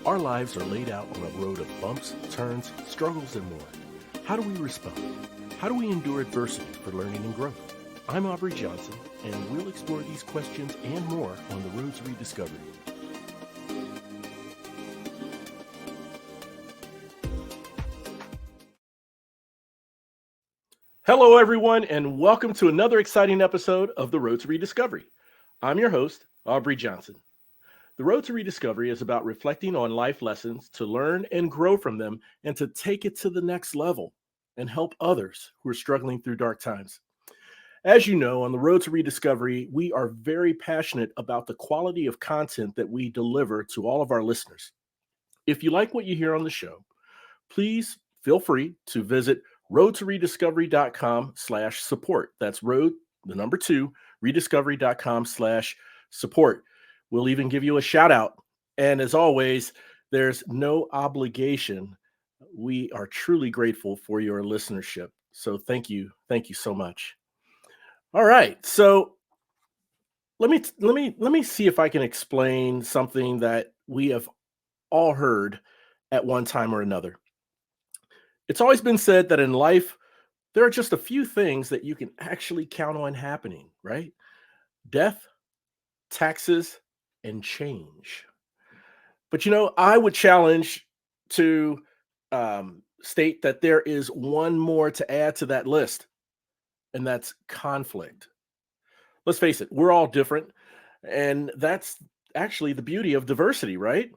Our lives are laid out on a road of bumps, turns, struggles, and more. How do we respond? How do we endure adversity for learning and growth? I'm Aubrey Johnson, and we'll explore these questions and more on the Road to Rediscovery. Hello, everyone, and welcome to another exciting episode of the Road to Rediscovery. I'm your host, Aubrey Johnson. The Road to Rediscovery is about reflecting on life lessons to learn and grow from them and to take it to the next level and help others who are struggling through dark times. As you know, on the Road to Rediscovery, we are very passionate about the quality of content that we deliver to all of our listeners. If you like what you hear on the show, please feel free to visit roadtorediscovery.com/support. That's road, the number 2, rediscovery.com/support. We'll even give you a shout out. And as always, there's no obligation. We are truly grateful for your listenership. So thank you. Thank you so much. All right. So let me see if I can explain something that we have all heard at one time or another. It's always been said that in life, there are just a few things that you can actually count on happening, right? Death, taxes, and change. But I would challenge to state that there is one more to add to that list, and that's conflict. Let's face it, we're all different, and that's actually the beauty of diversity, right?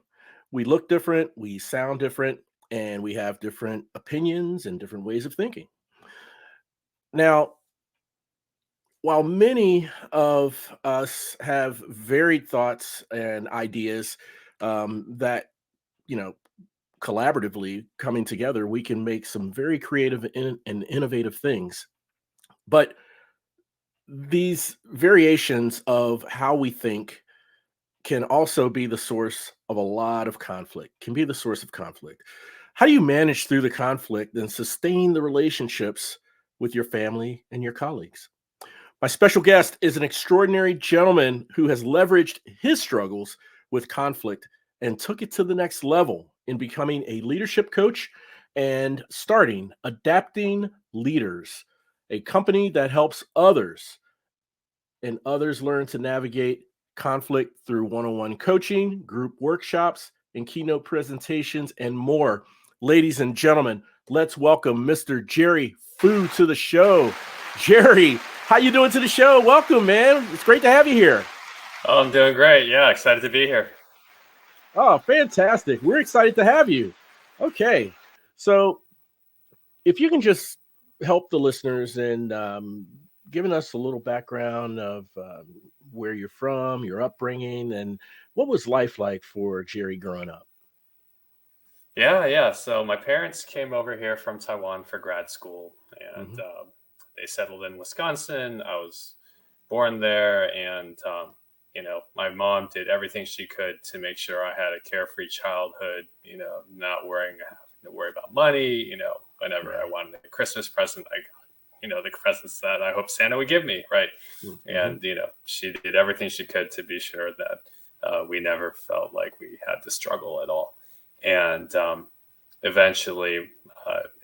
We look different, we sound different, and we have different opinions and different ways of thinking. Now, while many of us have varied thoughts and ideas that, you know, collaboratively coming together, we can make some very creative and innovative things. But these variations of how we think can also be the source of a lot of conflict, can be the source of conflict. How do you manage through the conflict and sustain the relationships with your family and your colleagues? My special guest is an extraordinary gentleman who has leveraged his struggles with conflict and took it to the next level in becoming a leadership coach and starting Adapting Leaders, a company that helps others and others learn to navigate conflict through one-on-one coaching, group workshops, and keynote presentations, and more. Ladies and gentlemen, let's welcome Mr. Jerry Fu to the show. Jerry, how you doing to the show? Welcome, man. It's great to have you here. Oh, I'm doing great. Yeah, excited to be here. Oh, fantastic. We're excited to have you. Okay. So if you can just help the listeners and giving us a little background of where you're from, your upbringing, and what was life like for Jerry growing up? Yeah. So my parents came over here from Taiwan for grad school, and Hmm. they settled in Wisconsin. I was born there, and my mom did everything she could to make sure I had a carefree childhood. Not having to worry about money. Whenever I Right. wanted a Christmas present, I got the presents that I hope Santa would give me, right? Hmm. And she did everything she could to be sure that we never felt like we had to struggle at all. And eventually,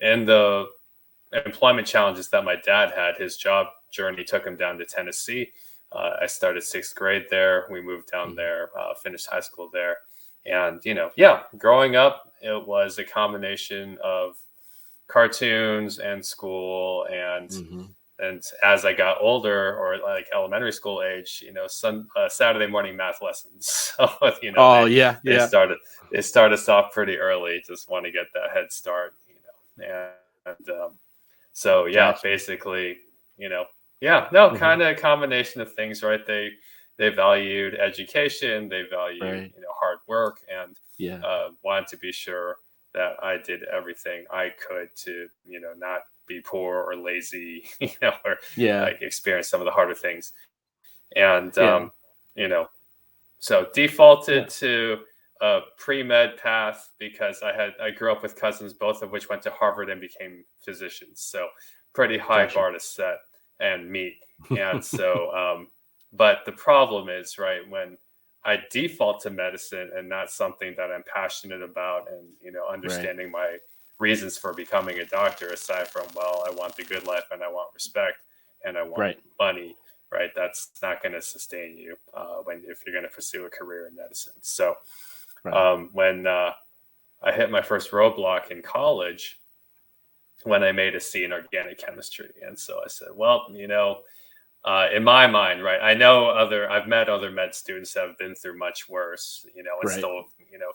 in the employment challenges that my dad had, his job journey took him down to Tennessee. I started sixth grade there. We moved down Hmm. there, finished high school there. And, growing up, it was a combination of cartoons and school. Hmm. And as I got older, or like elementary school age, some Saturday morning math lessons. So, Oh, they, yeah, they yeah. started, they started us off pretty early. Just want to get that head start, and so yeah, Gotcha. basically, you know, yeah, no, Hmm. kind of a combination of things, right? They valued education, they valued Right. hard work, and Yeah. wanted to be sure that I did everything I could to not be poor or lazy, or Yeah. like experience some of the harder things, and Yeah. you know, so Yeah. defaulted to a pre-med path because I grew up with cousins, both of which went to Harvard and became physicians. So pretty high Gotcha. bar to set and meet. And so, but the problem is, right, when I default to medicine and not something that I'm passionate about, and Right. understanding my reasons for becoming a doctor, aside from, well, I want the good life and I want respect and I want Right. money, right? That's not going to sustain you if you're going to pursue a career in medicine. So Right. when I hit my first roadblock in college, when I made a C in organic chemistry, and so I said, well, in my mind, right, I've met other med students that have been through much worse, and Right. still,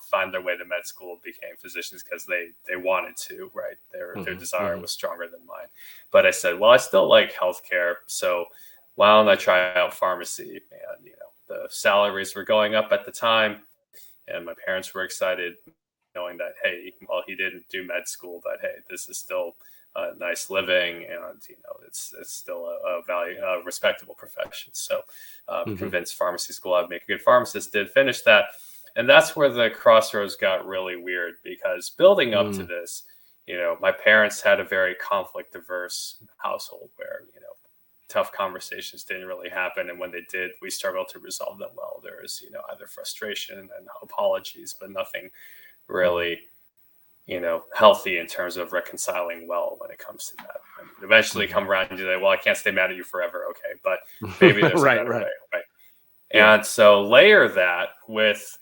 find their way to med school, became physicians because they wanted to, right? Their desire was stronger than mine. But I said, well, I still like healthcare, so why don't I try out pharmacy? And the salaries were going up at the time, and my parents were excited, knowing that, hey, well, he didn't do med school, but hey, this is still a nice living, and it's still a respectable profession. So convinced pharmacy school I'd make a good pharmacist. Did finish that, and that's where the crossroads got really weird, because building up to this, my parents had a very conflict averse household where tough conversations didn't really happen, and when they did, we struggled to resolve them well. There was either frustration and apologies, but nothing really healthy in terms of reconciling well when it comes to that. I mean, eventually come around and say, well, I can't stay mad at you forever. Okay. But maybe there's a better way. Right. Yeah. And so layer that with,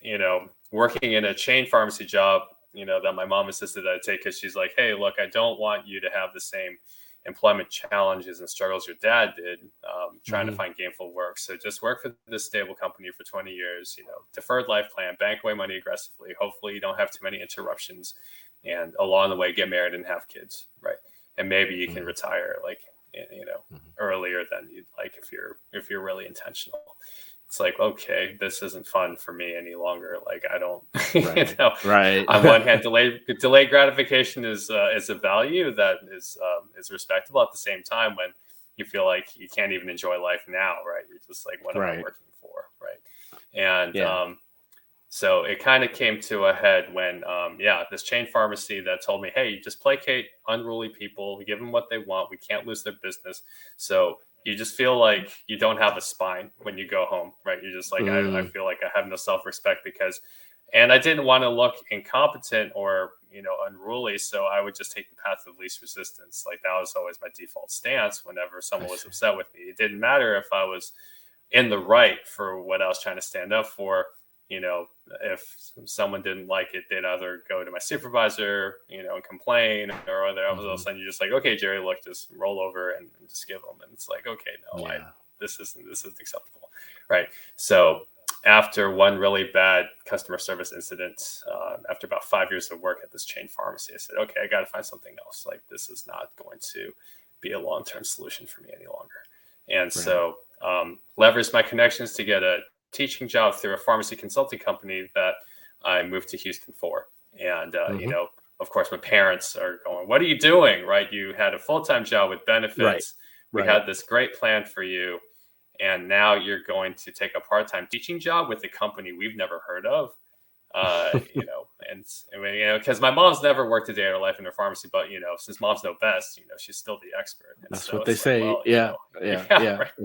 working in a chain pharmacy job, that my mom insisted that I take, because she's like, hey, look, I don't want you to have the same employment challenges and struggles your dad did, trying to find gainful work. So just work for this stable company for 20 years, deferred life plan, bank away money aggressively. Hopefully you don't have too many interruptions, and along the way, get married and have kids. Right. And maybe you can retire earlier than you'd like, if you're really intentional. It's like, okay, this isn't fun for me any longer. Like, I don't, Right. On one hand, delayed gratification is a value that is respectable. At the same time, when you feel like you can't even enjoy life now, right? You're just like, what am I working for, right? And so it kind of came to a head when, this chain pharmacy that told me, hey, just placate unruly people, give them what they want. We can't lose their business. So you just feel like you don't have a spine when you go home, right? You're just like, I feel like I have no self-respect and I didn't want to look incompetent or, unruly. So I would just take the path of least resistance. Like, that was always my default stance whenever someone was upset with me. It didn't matter if I was in the right for what I was trying to stand up for. If someone didn't like it, they'd either go to my supervisor, and complain, or all of a sudden you're just like, okay, Jerry, look, just roll over and just give them. And it's like, okay, no, this isn't acceptable. Right. So after one really bad customer service incident, after about 5 years of work at this chain pharmacy, I said, okay, I got to find something else. Like, this is not going to be a long-term solution for me any longer. And so leveraged my connections to get a teaching job through a pharmacy consulting company that I moved to Houston for. And, of course, my parents are going, what are you doing? Right. You had a full-time job with benefits. We had this great plan for you. And now you're going to take a part-time teaching job with a company we've never heard of. Because my mom's never worked a day in her life in her pharmacy, but since moms know best, she's still the expert. And That's so what they say. Well, Yeah.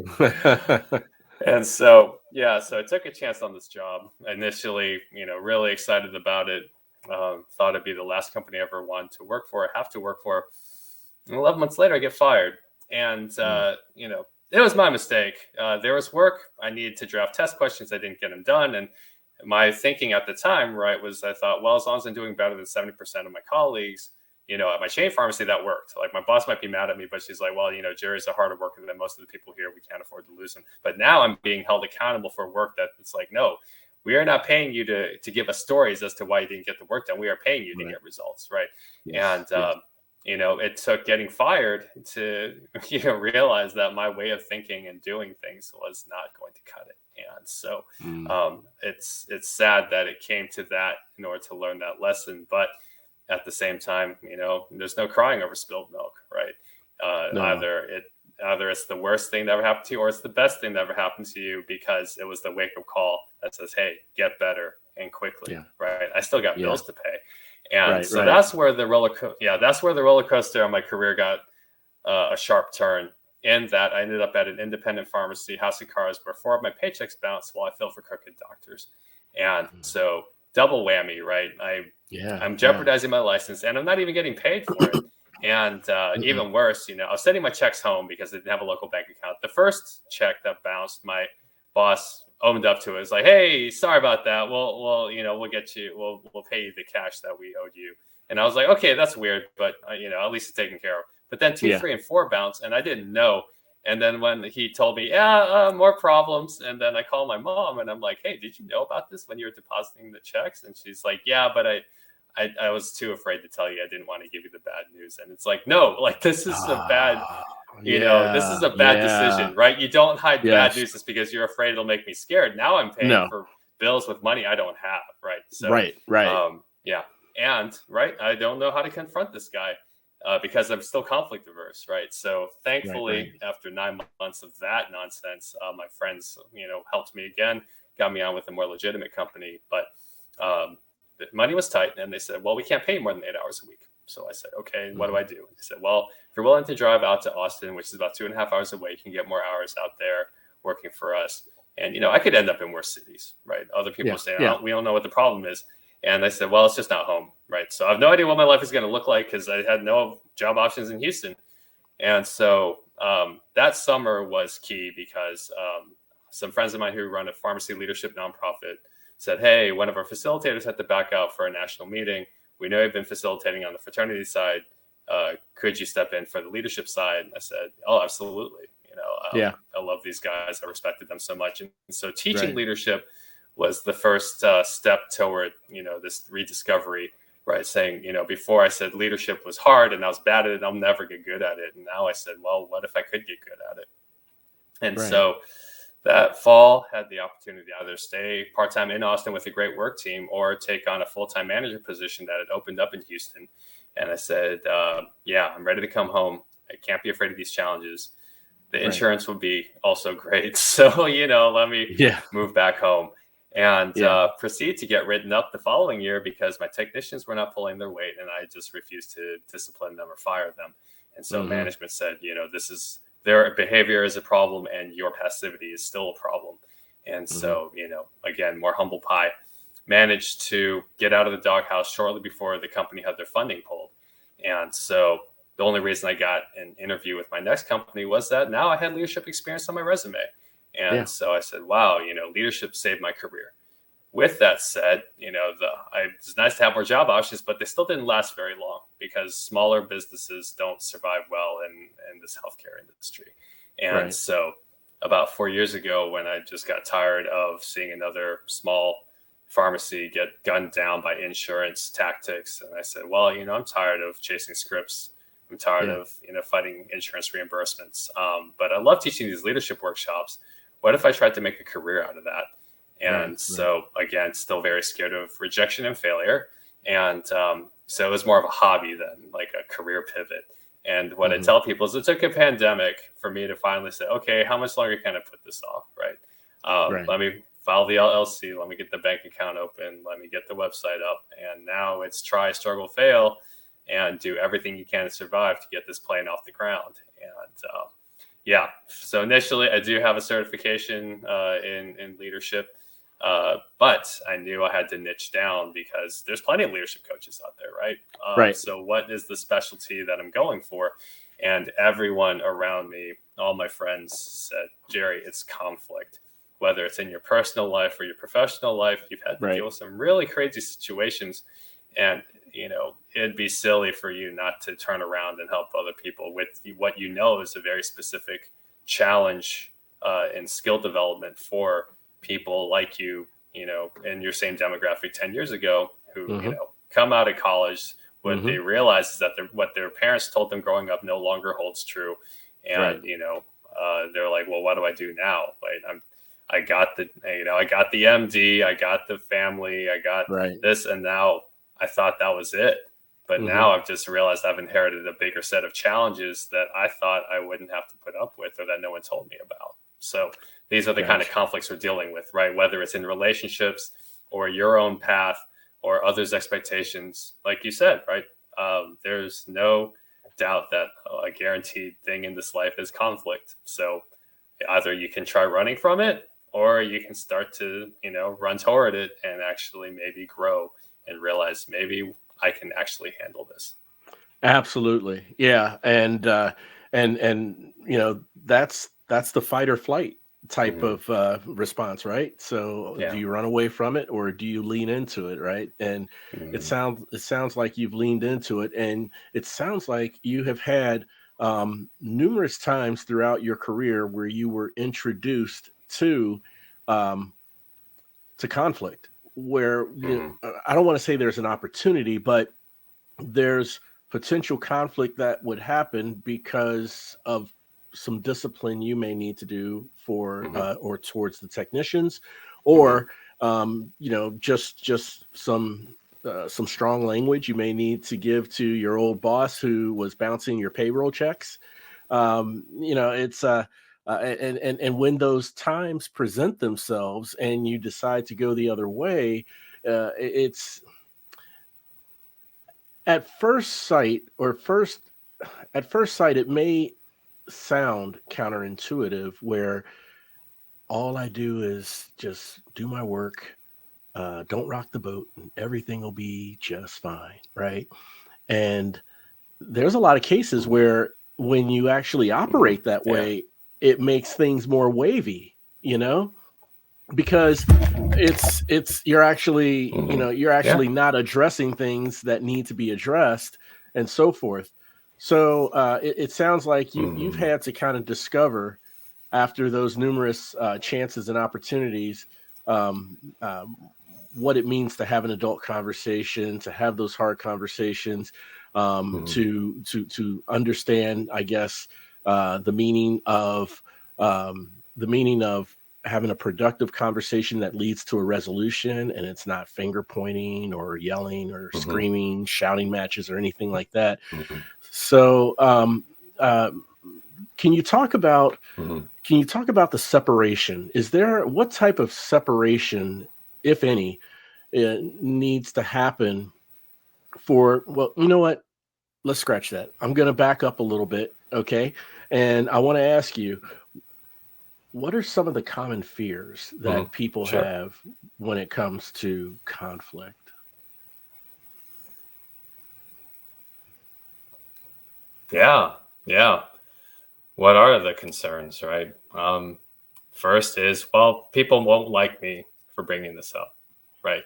Right. And so I took a chance on this job initially, really excited about it. Thought it'd be the last company I ever wanted to work for, have to work for. And 11 months later, I get fired. And, it was my mistake. There was work. I needed to draft test questions. I didn't get them done. And my thinking at the time, right, was I thought, well, as long as I'm doing better than 70% of my colleagues, at my chain pharmacy, that worked. Like, my boss might be mad at me, but she's like, well, Jerry's a harder worker than most of the people here. We can't afford to lose him. But now I'm being held accountable for work that it's like, no, we are not paying you to give us stories as to why you didn't get the work done. We are paying you to get results, right? Yes. And, it took getting fired to, realize that my way of thinking and doing things was not going to cut it. And so it's sad that it came to that in order to learn that lesson. But at the same time, there's no crying over spilled milk, right? No. Either it's the worst thing that ever happened to you, or it's the best thing that ever happened to you, because it was the wake-up call that says, hey, get better and quickly, right? I still got bills to pay. And that's where the roller coaster on my career got a sharp turn. in that I ended up at an independent pharmacy, House of Cards, where 4 of my paychecks bounced while I filled for crooked doctors. And so double whammy, right? I'm jeopardizing my license, and I'm not even getting paid for it. And even worse, I was sending my checks home because they didn't have a local bank account. The first check that bounced, my boss owned up to it. It's like, hey, sorry about that. We'll get you. We'll pay you the cash that we owed you. And I was like, okay, that's weird, but at least it's taken care of. But then 2, 3, and 4 bounced, and I didn't know. And then when he told me, more problems, and then I called my mom, and I'm like, hey, did you know about this when you were depositing the checks? And she's like, yeah, but I was too afraid to tell you. I didn't want to give you the bad news. And it's like, no, like this is a bad, this is a bad decision, right? You don't hide bad news just because you're afraid it'll make me scared. Now I'm paying for bills with money I don't have, right? So, right. And I don't know how to confront this guy because I'm still conflict averse, right? So thankfully, after 9 months of that nonsense, my friends, helped me again, got me on with a more legitimate company, but the money was tight, and they said, well, we can't pay more than 8 hours a week. So I said, okay, what do I do? They said, well, if you're willing to drive out to Austin, which is about 2.5 hours away, you can get more hours out there working for us. And, I could end up in worse cities, right? Other people are saying, we don't know what the problem is. And I said, well, it's just not home, right? So I have no idea what my life is going to look like because I had no job options in Houston. And so that summer was key because some friends of mine who run a pharmacy leadership nonprofit said, hey, one of our facilitators had to back out for a national meeting. We know you've been facilitating on the fraternity side. Could you step in for the leadership side? And I said, oh, absolutely. I love these guys. I respected them so much. And so teaching leadership was the first step toward, this rediscovery, right? Saying, before I said leadership was hard and I was bad at it, I'll never get good at it. And now I said, well, what if I could get good at it? And so that fall had the opportunity to either stay part-time in Austin with a great work team or take on a full-time manager position that had opened up in Houston. And I said, I'm ready to come home. I can't be afraid of these challenges. The insurance would be also great. So, let me move back home and proceed to get written up the following year because my technicians were not pulling their weight and I just refused to discipline them or fire them. And so management said, their behavior is a problem and your passivity is still a problem. And so, again, more humble pie, managed to get out of the doghouse shortly before the company had their funding pulled. And so the only reason I got an interview with my next company was that now I had leadership experience on my resume. And so I said, wow, leadership saved my career. With that said, it's nice to have more job options, but they still didn't last very long because smaller businesses don't survive well in this healthcare industry. And so about 4 years ago, when I just got tired of seeing another small pharmacy get gunned down by insurance tactics, and I said, well, I'm tired of chasing scripts. I'm tired of, fighting insurance reimbursements. But I love teaching these leadership workshops. What if I tried to make a career out of that? And so, again, still very scared of rejection and failure. And so it was more of a hobby than like a career pivot. And what I tell people is it took a pandemic for me to finally say, okay, how much longer can I put this off? Let me file the LLC. Let me get the bank account open. Let me get the website up. And now it's try, struggle, fail, and do everything you can to survive to get this plane off the ground. And so initially I do have a certification in leadership. But I knew I had to niche down because there's plenty of leadership coaches out there, right? So what is the specialty that I'm going for? And everyone around me, all my friends said, Jerry, it's conflict. Whether it's in your personal life or your professional life, you've had to deal with some really crazy situations. And, it'd be silly for you not to turn around and help other people with what is a very specific challenge in skill development for people like you, in your same demographic 10 years ago who, come out of college. What they realize is that what their parents told them growing up no longer holds true. And, they're like, well, what do I do now? I got the MD, I got the family, I got this. And now I thought that was it. But now I've just realized I've inherited a bigger set of challenges that I thought I wouldn't have to put up with or that no one told me about. So these are the kind of conflicts we're dealing with, right? Whether it's in relationships or your own path or others' expectations, like you said, right? There's no doubt that a guaranteed thing in this life is conflict. So either you can try running from it, or you can start to, run toward it and actually maybe grow and realize maybe I can actually handle this. Absolutely. Yeah. And that's the fight or flight type Hmm. of response, right? So do Yeah. you run away from it or do you lean into it, right? And Hmm. it sounds like you've leaned into it, and it sounds like you have had numerous times throughout your career where you were introduced um, to conflict, where Hmm. I don't want to say there's an opportunity, but there's potential conflict that would happen because of some discipline you may need to do for Hmm. or towards the technicians, Hmm. or just some strong language you may need to give to your old boss who was bouncing your payroll checks. It's and when those times present themselves and you decide to go the other way, it's at first sight or first at first sight it may sound counterintuitive, where all I do is just do my work, don't rock the boat, and everything will be just fine, right? And there's a lot of cases where when you actually Hmm. operate that Yeah. way, it makes things more wavy, because it's Hmm. you're Yeah. actually not addressing things that need to be addressed, and so forth. So it sounds like you've Hmm. had to kind of discover, after those numerous chances and opportunities, um, um, what it means to have an adult conversation, to have those hard conversations, Hmm. to understand, I guess, the meaning of the meaning of having a productive conversation that leads to a resolution, and it's not finger pointing or yelling or Hmm. screaming, shouting matches or anything like that. Hmm. So, uh, can you talk about Hmm. the separation? Is there what type of separation, if any, needs to happen for? Well, you know what? Let's scratch that. I'm going to back up a little bit, okay? And I want to ask you, what are some of the common fears Hmm. that people Sure. have when it comes to conflict? Yeah. Yeah. What are the concerns, right? First is, well, people won't like me for bringing this up, right?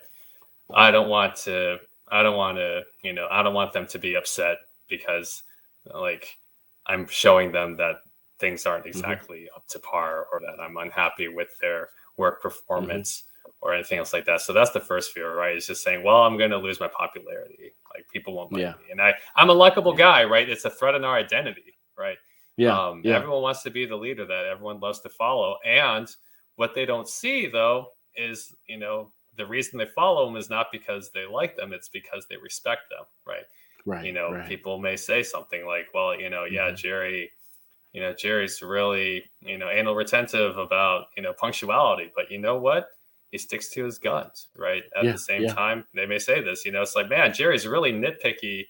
I don't want to, I don't want to, I don't want them to be upset because, like, I'm showing them that things aren't Hmm. exactly up to par, or that I'm unhappy with their work Hmm. performance or anything else like that. So that's the first fear, right? It's just saying, well, I'm going to lose my popularity. Like, people won't like Yeah, me. And I'm a likable yeah, guy, right? It's a threat in our identity, right? yeah, yeah, Everyone wants to be the leader that everyone loves to follow. And what they don't see, though, is, the reason they follow them is not because they like them, it's because they respect them, right? right, right. People may say something like, well, yeah, Hmm. Jerry's really, anal retentive about, punctuality, but you know what? He sticks to his guns, right? At Yeah, the same yeah. time, they may say this, it's like, man, Jerry's really nitpicky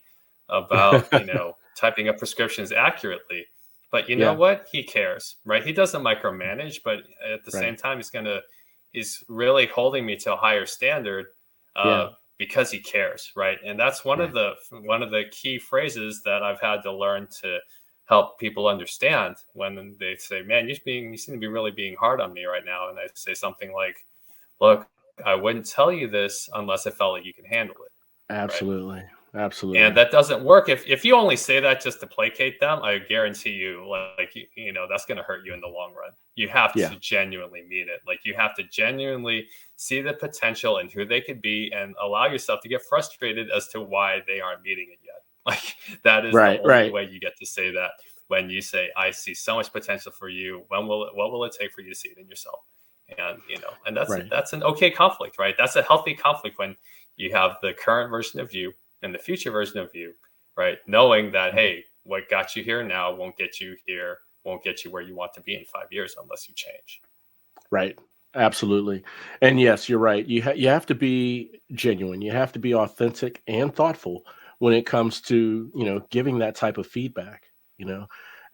about, typing up prescriptions accurately. But you know Yeah, what? He cares, right? He doesn't micromanage, but at the right. same time, he's really holding me to a higher standard, Yeah, because he cares, right? And that's right. one of the key phrases that I've had to learn to help people understand when they say, "Man, you seem to be really being hard on me right now." And I say something like, "Look, I wouldn't tell you this unless I felt like you can handle it, right?" Absolutely. And Absolutely. that doesn't work if you only say that just to placate them. I guarantee you, like that's going to hurt you in the long run. You have Yeah, to genuinely mean it. Like, you have to genuinely see the potential and who they could be, and allow yourself to get frustrated as to why they aren't meeting it yet. Like, that is the right, only right, way you get to say that. When you say, "I see so much potential for you. What will it take for you to see it in yourself?" And and right. that's an okay conflict, right? That's a healthy conflict when you have the current version of you and the future version of you, right? Knowing that, Mhm. hey, what got you here now won't get you here, won't get you where you want to be in 5 years unless you change. Right. Absolutely. And yes, you're right. You have to be genuine. You have to be authentic and thoughtful when it comes to, giving that type of feedback,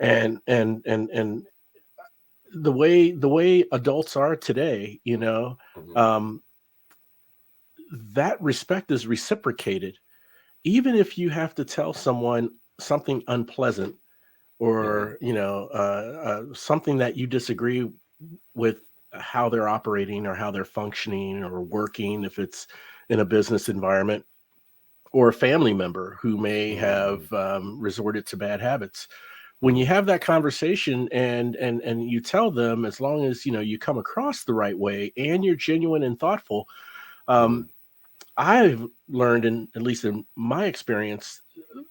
and the way adults are today, Mhm. um, that respect is reciprocated. Even if you have to tell someone something unpleasant, Mhm. or something that you disagree with, how they're operating or how they're functioning or working, if it's in a business environment, or a family member who may Mhm. have resorted to bad habits. When you Mhm. have that conversation, and you tell them, as long as you come across the right way and you're genuine and thoughtful, Mhm. um, I've learned, in at least in my experience,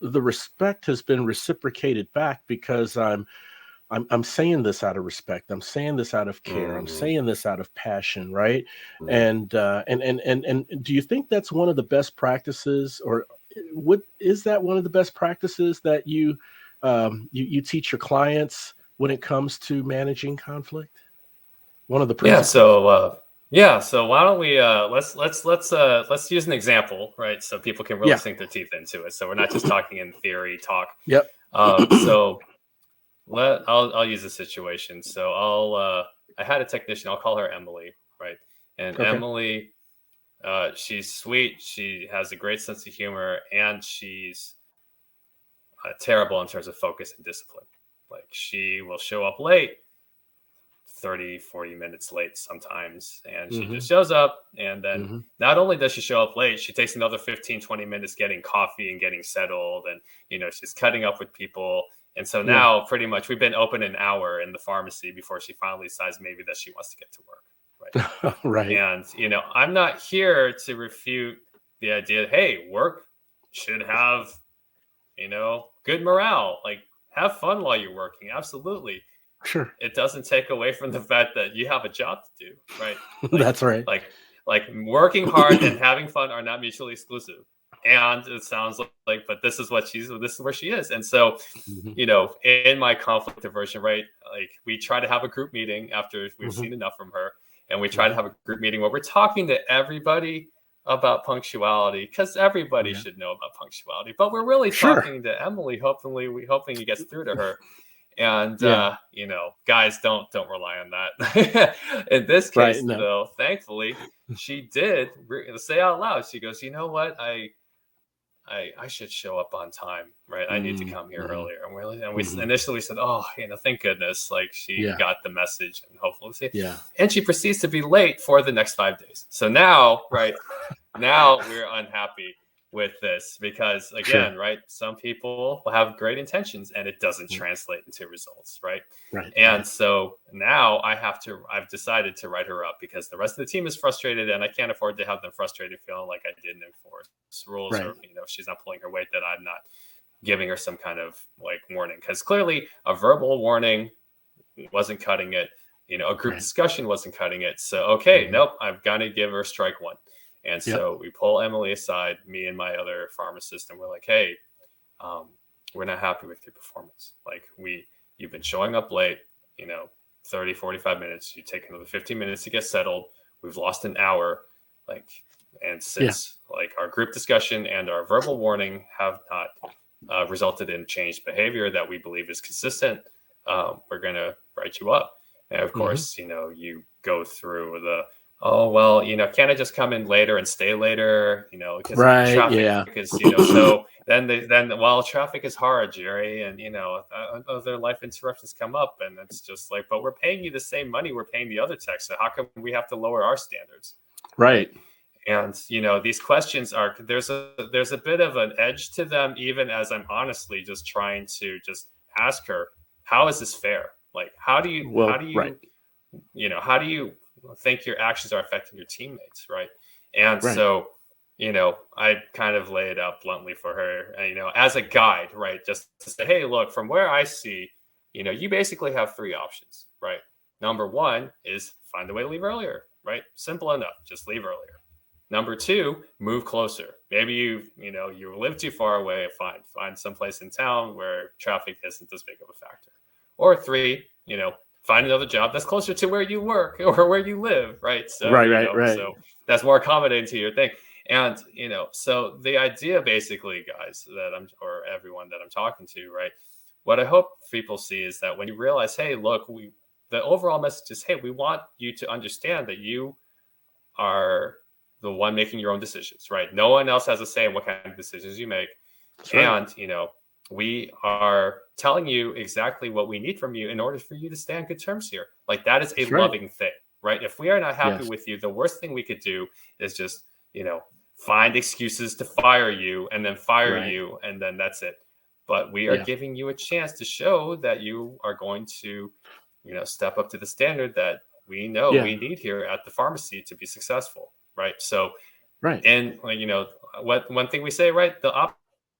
the respect has been reciprocated back, because I'm saying this out of respect. I'm saying this out of care. I'm Mhm. saying this out of passion, right? Mhm. And do you think that's one of the best practices, or what is that one of the best practices that you teach your clients when it comes to managing conflict? One of the Yeah. principles. So why don't we let's use an example, right? So people can really Yeah. sink their teeth into it. So we're not just talking in theory talk. Yep. So I'll use a situation. So I had a technician. I'll call her Emily, right? And Okay. Emily, she's sweet. She has a great sense of humor, and she's terrible in terms of focus and discipline. Like she will show up late, 30, 40 minutes late sometimes, and she Hmm. just shows up, and then Hmm. not only does she show up late, she takes another 15, 20 minutes getting coffee and getting settled, and she's cutting up with people. And so Yeah. now pretty much we've been open an hour in the pharmacy before she finally decides maybe that she wants to get to work, right? Right. And I'm not here to refute the idea, hey, work should have good morale, like have fun while you're working, absolutely. Sure. It doesn't take away from the fact that you have a job to do, right? Like That's right. like like working hard and having fun are not mutually exclusive. And it sounds like, but this is where she is. And so, Hmm. in my conflict aversion, right? Like we try to have a group meeting after we've Hmm. seen enough from her, and we try to Hmm. have a group meeting where we're talking to everybody about punctuality, because Oh, everybody yeah. should know about punctuality. But we're really Sure. talking to Emily. Hoping it gets through to her. And Yeah. guys, don't rely on that. In this Right. case, No. though, thankfully, she did say out loud. She goes, "You know what? I should show up on time, right? I need to Mm. come here Hmm. earlier." And we Hmm. initially said, "Oh, thank goodness!" Like she Yeah. got the message, and hopefully, see. Yeah. And she proceeds to be late for the next 5 days. So now, right now, we're unhappy with this because, Sure. again, right, some people will have great intentions and it doesn't Mm. translate into results, right? Right. And Right. so now I've decided to write her up because the rest of the team is frustrated and I can't afford to have them frustrated feeling like I didn't enforce rules, Right. or if she's not pulling her weight, that I'm not giving her some kind of like warning, because clearly a verbal warning wasn't cutting it. A group Right. discussion wasn't cutting it. So, okay, Hmm. nope, I've got to give her strike one. And Yep. so we pull Emily aside, me and my other pharmacist, and we're like, hey, um, we're not happy with your performance. Like you've been showing up late, you know, 30, 45 minutes. You take another 15 minutes to get settled. We've lost an hour. Like, and Yeah. since like our group discussion and our verbal warning have not resulted in changed behavior that we believe is consistent, we're going to write you up. And of Hmm. course, you go through the, oh, well, can't I just come in later and stay later? Because Right. traffic Yeah. is, so then, well, traffic is hard, Jerry. And, other life interruptions come up, and it's just like, but we're paying you the same money we're paying the other techs. So how come we have to lower our standards? Right. Right. And these questions are, there's a bit of an edge to them, even as I'm honestly just trying to just ask her, how is this fair? Like, how do you Well. Right. how do you think your actions are affecting your teammates, right? And Right. so I kind of lay it out bluntly for her, as a guide, right? Just to say, hey, look, from where I see, you basically have three options, right? Number one is find a way to leave earlier, right? Simple enough, just leave earlier. Number two, move closer. Maybe you live too far away. Find someplace in town where traffic isn't as big of a factor. Or three, find another job that's closer to where you work or where you live, right? So Right. Right. Right. so that's more accommodating to your thing. And, so the idea basically, guys, or everyone that I'm talking to, right? What I hope people see is that when you realize, hey, look, the overall message is, hey, we want you to understand that you are the one making your own decisions, right? No one else has a say in what kind of decisions you make. That's right. And, we are telling you exactly what we need from you in order for you to stay on good terms here. Like, that is a That's right. loving thing, right? If we are not happy Yes. with you, the worst thing we could do is just, find excuses to fire you and then fire Right. you. And then that's it. But we are Yeah. giving you a chance to show that you are going to, step up to the standard that we know Yeah. we need here at the pharmacy to be successful. Right. So, Right. and one thing we say, right? The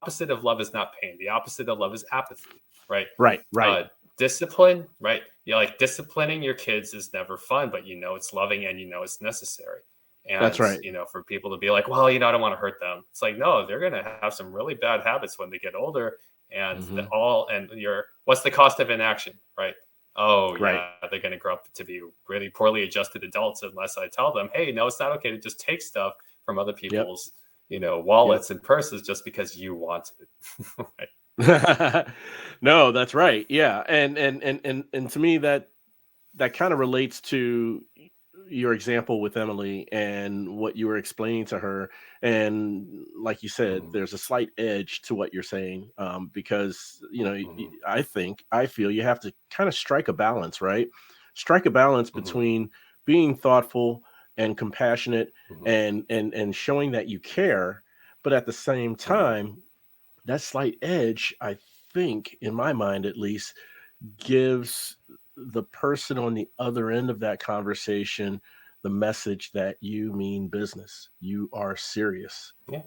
opposite of love is not pain. The opposite of love is apathy. Right. Right. Right. Discipline. Right. Like, disciplining your kids is never fun, but it's loving and it's necessary. And, That's right. for people to be like, well, I don't want to hurt them. It's like, no, they're going to have some really bad habits when they get older. And what's the cost of inaction? Right. Oh, Right. yeah, they're going to grow up to be really poorly adjusted adults unless I tell them, hey, no, it's not okay to just take stuff from other people's, wallets and purses just because you want it. Right. No, that's right. Yeah. And to me, that kind of relates to your example with Emily and what you were explaining to her. And like you said, Mhm. there's a slight edge to what you're saying, because, Mhm. I feel you have to kind of strike a balance, right? Strike a balance Mhm. between being thoughtful and compassionate Mhm. and showing that you care. But at the same Mhm. time, that slight edge, I think, in my mind at least, gives the person on the other end of that conversation the message that you mean business. You are serious, Yeah.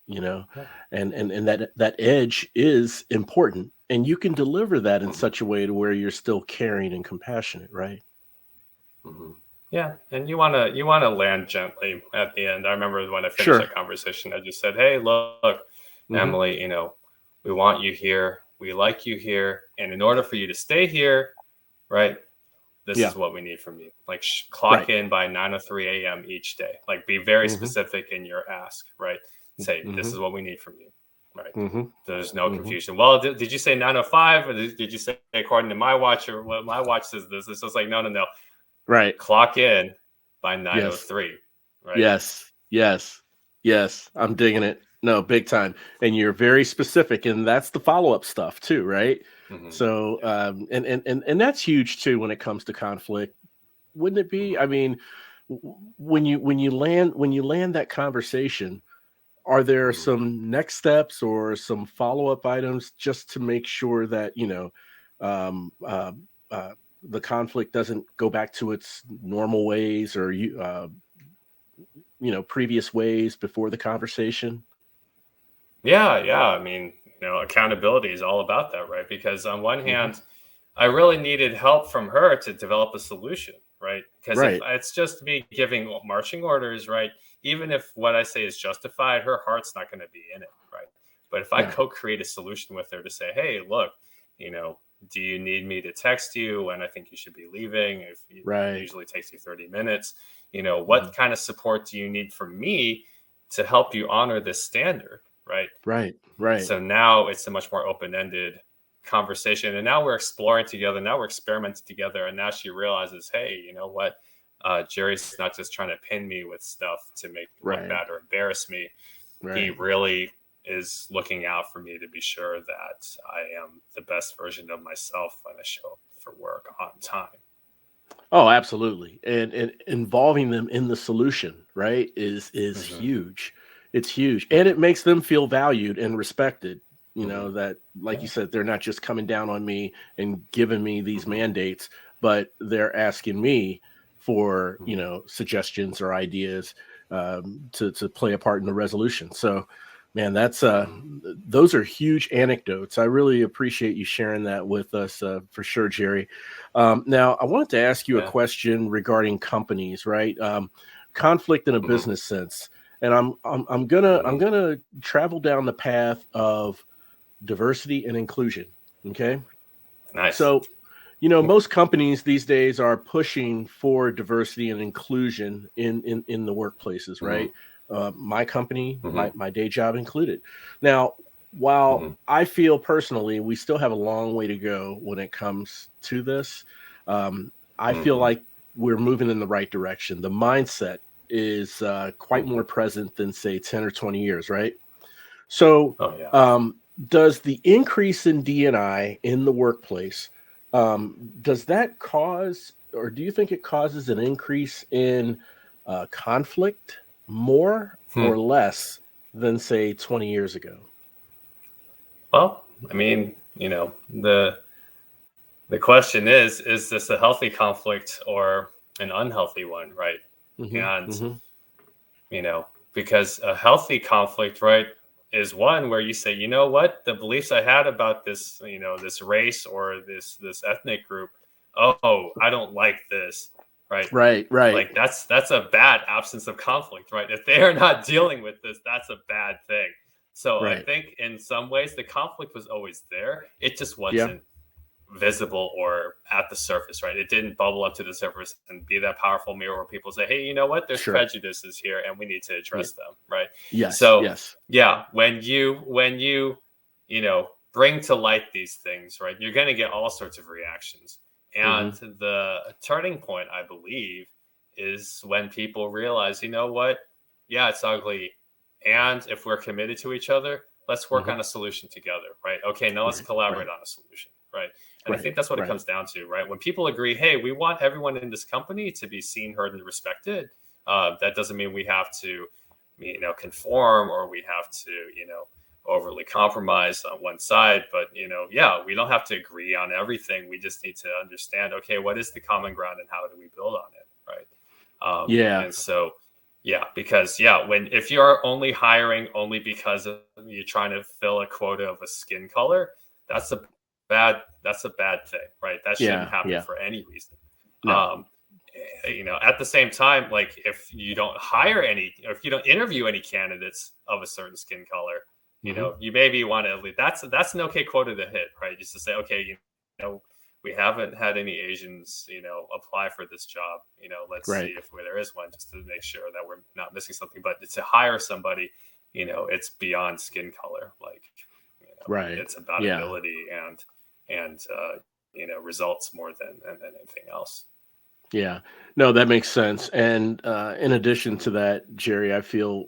you know, Yeah. and that edge is important. And you can deliver that in Mhm. such a way to where you're still caring and compassionate, right? Mhm. Yeah, and you wanna land gently at the end. I remember when I finished Sure. that conversation, I just said, "Hey, look, Hmm. Emily, we want you here. We like you here, and in order for you to stay here, right, this Yeah. is what we need from you. Like, clock Right. in by 9:03 a.m. each day. Like, be very Hmm. specific in your ask, right? Say, this Hmm. is what we need from you, right? Hmm. There's no Hmm. confusion. Well, did you say 9:05, or did you say according to my watch, or what my watch says this? It's just like, no, no, no. Right. Clock in by Yes. 9:03, right? Yes, yes, yes. I'm digging it. No, big time. And you're very specific, and that's the follow-up stuff too, right? Mhm. So, Yeah. and that's huge too when it comes to conflict, wouldn't it be? Mhm. I mean, when you land that conversation, are there Mhm. some next steps or some follow-up items just to make sure that um, uh, uh, the conflict doesn't go back to its normal ways or previous ways before the conversation? Yeah, yeah. I mean, accountability is all about that, right? Because on one Hmm. hand, I really needed help from her to develop a solution, right? Because if Right. it's just me giving marching orders, right, even if what I say is justified, her heart's not going to be in it, right? But if I Yeah. co-create a solution with her to say, hey, look, you know, do you need me to text you when I think you should be leaving? If it Right. usually takes you 30 minutes, Hmm. what kind of support do you need from me to help you honor this standard, right? Right. Right. So now it's a much more open-ended conversation, and now we're exploring together, now we're experimenting together, and now she realizes, hey, you know what, Jerry's not just trying to pin me with stuff to make me look Right. bad or embarrass me. He Right. really is looking out for me to be sure that I am the best version of myself when I show up for work on time. Oh, absolutely. And involving them in the solution, right, is Hmm. huge. It's huge. And Hmm. it makes them feel valued and respected. Hmm. That, like you Yeah. said, they're not just coming down on me and giving me these Hmm. mandates, but they're asking me for, Hmm. suggestions or ideas, to play a part in the resolution. So, man, Hmm. those are huge anecdotes. I really appreciate you sharing that with us, for sure, Jerry. Now, I wanted to ask you a Yeah. question regarding companies, right? Conflict in a Hmm. business sense, and I'm Hmm. gonna travel down the path of diversity and inclusion. Okay, Nice. so most companies these days are pushing for diversity and inclusion in the workplaces, Hmm. right? my company, Hmm. my day job included. Now, while Hmm. I feel personally we still have a long way to go when it comes to this, I feel Hmm. like we're moving in the right direction. The mindset is quite Hmm. more present than, say, 10 or 20 years, right? So, Oh yeah. does the increase in DNI in the workplace, does that cause, or do you think it causes an increase in conflict more Hmm. or less than, say, 20 years ago? Well, I mean, the question is this a healthy conflict or an unhealthy one, right? Hmm. And Hmm. because a healthy conflict, right, is one where you say, you know what, the beliefs I had about this, this race or this ethnic group, oh, I don't like this, right? Right, right. Like that's a bad absence of conflict, right? If they are not dealing with this, that's a bad thing. So I Right. think in some ways the conflict was always there. It just Yeah. wasn't visible or at the surface, right? It didn't bubble up to the surface and be that powerful mirror where people say, hey, you know what? There's Sure. prejudices here and we need to Yeah. address them, right? Yes. So Yes. yeah, when you bring to light these things, right, you're going to get all sorts of reactions. And Hmm. the turning point, I believe, is when people realize, you know what? Yeah, it's ugly. And if we're committed to each other, let's work Hmm. on a solution together, right? Okay, now let's Right. collaborate Right. on a solution, right? And I Right. think that's what it Right. comes down to, right? When people agree, hey, we want everyone in this company to be seen, heard, and respected. That doesn't mean we have to, conform or we have to, overly compromise on one side. But yeah, we don't have to agree on everything. We just need to understand, okay, what is the common ground and how do we build on it, right? Yeah. And so, yeah, because yeah, when if you're only hiring only because you're trying to fill a quota of a skin color, that's a that's a bad thing, right? That shouldn't Yeah. happen Yeah. for any reason. No. Um, at the same time, like if you don't hire any, or if you don't interview any candidates of a certain skin color, Hmm. you maybe want to. That's an okay quota to hit, right? Just to say, okay, know, we haven't had any Asians, apply for this job. Let's see Right. if there is one, just to make sure that we're not missing something. But to hire somebody, it's beyond skin color. Like, Right. it's about Yeah. ability and results more than anything else. Yeah. No, that makes sense. And in addition to that, Jerry, I feel,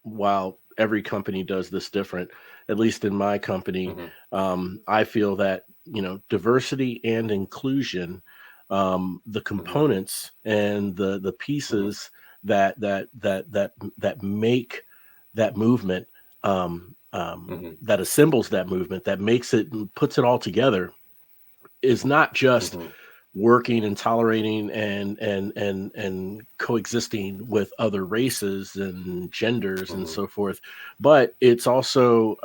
while every company does this different, at least in my company, Hmm. I feel that, diversity and inclusion, the Hmm. components and the Hmm. pieces that make that movement, Hmm. that assembles that movement, that makes it, puts it all together, is not just Hmm. working and tolerating and coexisting with other races and genders and Hmm. so forth, but it's also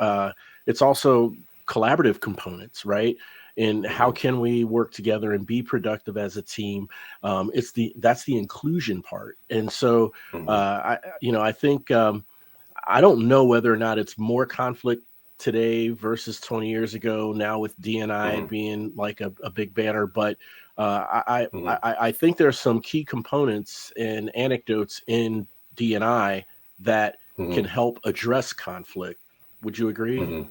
collaborative components, right? And how Hmm. can we work together and be productive as a team? That's the inclusion part. And so Hmm. I think, I don't know whether or not it's more conflict today versus 20 years ago now with DNI Hmm. being like a big banner, but Hmm. I think there's some key components and anecdotes in DNI that can Hmm. help address conflict. Would you agree? Hmm.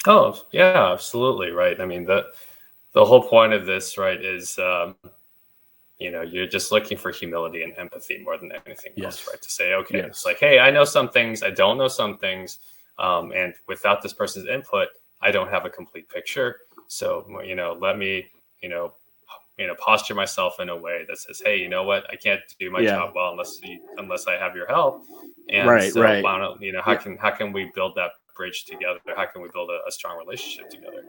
Oh yeah, absolutely right. I mean the whole point of this, right, is you're just looking for humility and empathy more than anything else, Yes. right? To say, okay, it's Yes. like, hey, I know some things, I don't know some things, and without this person's input, I don't have a complete picture. So, let me, you know, posture myself in a way that says, hey, you know what, I can't do my Yeah. job well unless I have your help. And Right. so, Right. why don't Yeah. how can we build that bridge together? How can we build a strong relationship together?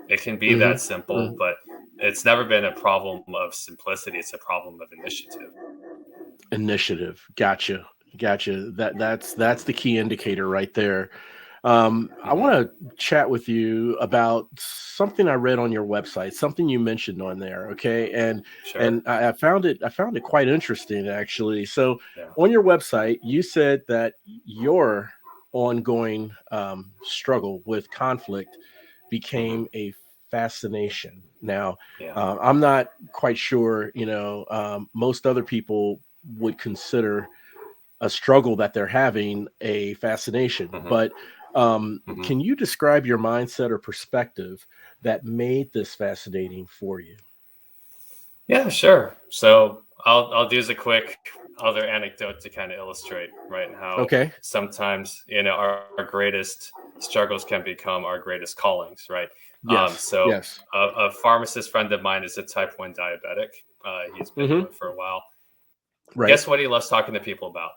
It can be Hmm. that simple, but it's never been a problem of simplicity. It's a problem of initiative. Initiative. Gotcha. Gotcha. That's the key indicator right there. I Hmm. want to chat with you about something I read on your website, something you mentioned on there. Okay, and Sure. I found it quite interesting actually. So Yeah. on your website, you said that your ongoing struggle with conflict Hmm. became a fascination. Now, Yeah. I'm not quite sure. Most other people would consider a struggle that they're having a fascination. Mhm. But Mhm. can you describe your mindset or perspective that made this fascinating for you? Yeah, sure. So I'll use a quick other anecdote to kind of illustrate, right, how Okay. sometimes our greatest struggles can become our greatest callings, right? Yes. So Yes. a pharmacist friend of mine is a type 1 diabetic. He's been Hmm. doing it for a while. Right. Guess what he loves talking to people about?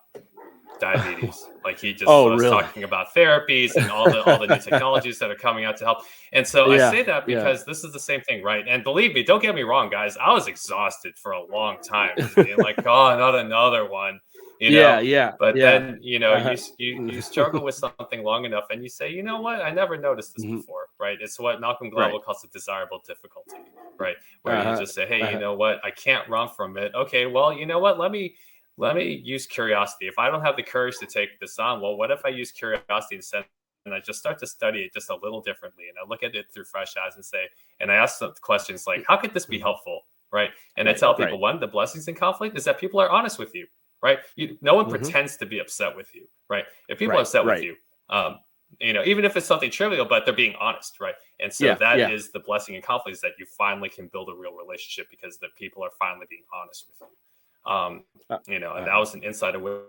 Diabetes. Like he just Oh, loves really? talking about therapies and all the new technologies that are coming out to help. And so I Yeah. say that Yeah. because this is the same thing, right? And believe me, don't get me wrong, guys. I was exhausted for a long time, just being like, oh, not another one, you Yeah. know. Yeah. But Yeah. then Uh-huh. you struggle with something long enough, and you say, you know what? I never noticed this Mhm. before, right? It's what Malcolm Right. Gladwell calls the desirable difficulty, right? Where you Uh-huh. just say, hey, you Uh-huh. know what? I can't run from it. Okay, well, you know what? Let me use curiosity. If I don't have the courage to take this on, well, what if I use curiosity instead? And I just start to study it just a little differently. And I look at it through fresh eyes and say, and I ask some questions like, how could this be Mhm. helpful? Right. And I Right. tell people, Right. one, the blessings in conflict is that people are honest with you. Right. No one Hmm. pretends to be upset with you. Right. If people are Right. upset with Right. you, um, even if it's something trivial, but they're being honest. Right. And so Yeah. that Yeah. is the blessing in conflict, is that you finally can build a real relationship because the people are finally being honest with you. Um, Uh, and that uh-huh. was an insight I would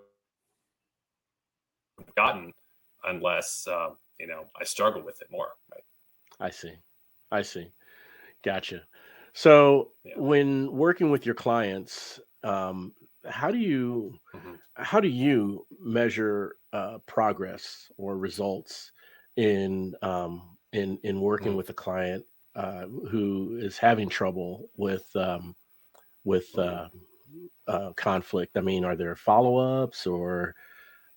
have gotten unless I struggle with it more. Right? I see. I see. Gotcha. So Yeah. when working with your clients, how do you Hmm. how do you measure progress or results in working Hmm. with a client who is having trouble with Hmm. conflict? I mean, are there follow ups or